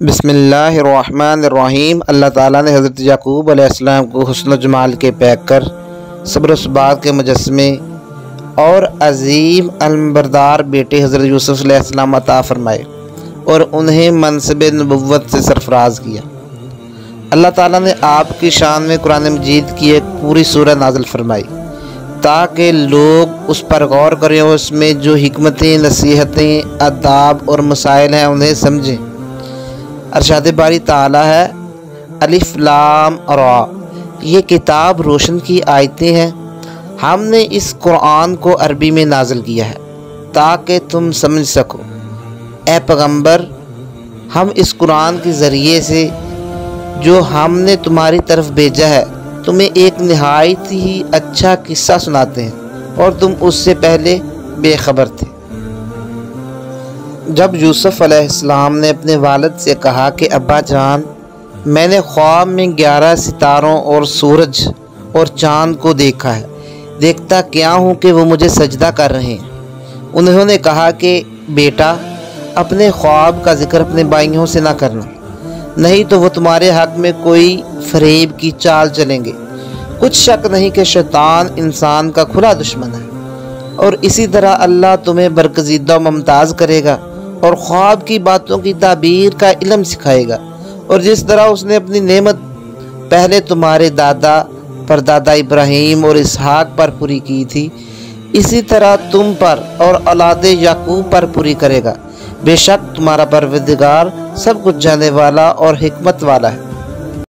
بسم اللہ الرحمن الرحیم۔ اللہ تعالیٰ نے حضرت یعقوب علیہ السلام کو حسن و جمال کے پیکر، صبر و ثبات کے مجسمے اور عظیم علمبردار بیٹے حضرت یوسف علیہ السلام عطا فرمائے اور انہیں منصب نبوت سے سرفراز کیا۔ اللہ تعالیٰ نے آپ کی شان میں قرآن مجید کی ایک پوری سورہ نازل فرمائی تاکہ لوگ اس پر غور کریں اور اس میں جو حکمتیں، نصیحتیں، آداب اور مسائل ہیں انہیں سمجھیں۔ ارشاد باری تعالیٰ ہے، الف لام را، یہ کتاب روشن کی آیتیں ہیں۔ ہم نے اس قرآن کو عربی میں نازل کیا ہے تاکہ تم سمجھ سکو۔ اے پیغمبر، ہم اس قرآن کے ذریعے سے جو ہم نے تمہاری طرف بھیجا ہے تمہیں ایک نہایت ہی اچھا قصہ سناتے ہیں اور تم اس سے پہلے بے خبر تھے۔ جب یوسف علیہ السلام نے اپنے والد سے کہا کہ ابا جان، میں نے خواب میں 11 ستاروں اور سورج اور چاند کو دیکھا ہے، دیکھتا کیا ہوں کہ وہ مجھے سجدہ کر رہے ہیں۔ انہوں نے کہا کہ بیٹا، اپنے خواب کا ذکر اپنے بھائیوں سے نہ کرنا، نہیں تو وہ تمہارے حق میں کوئی فریب کی چال چلیں گے۔ کچھ شک نہیں کہ شیطان انسان کا کھلا دشمن ہے، اور اسی طرح اللہ تمہیں برگزیدہ و ممتاز کرے گا اور خواب کی باتوں کی تعبیر کا علم سکھائے گا، اور جس طرح اس نے اپنی نعمت پہلے تمہارے دادا پردادا ابراہیم اور اسحاق پر پوری کی تھی، اسی طرح تم پر اور اولاد یعقوب پر پوری کرے گا۔ بے شک تمہارا پروردگار سب کچھ جاننے والا اور حکمت والا ہے۔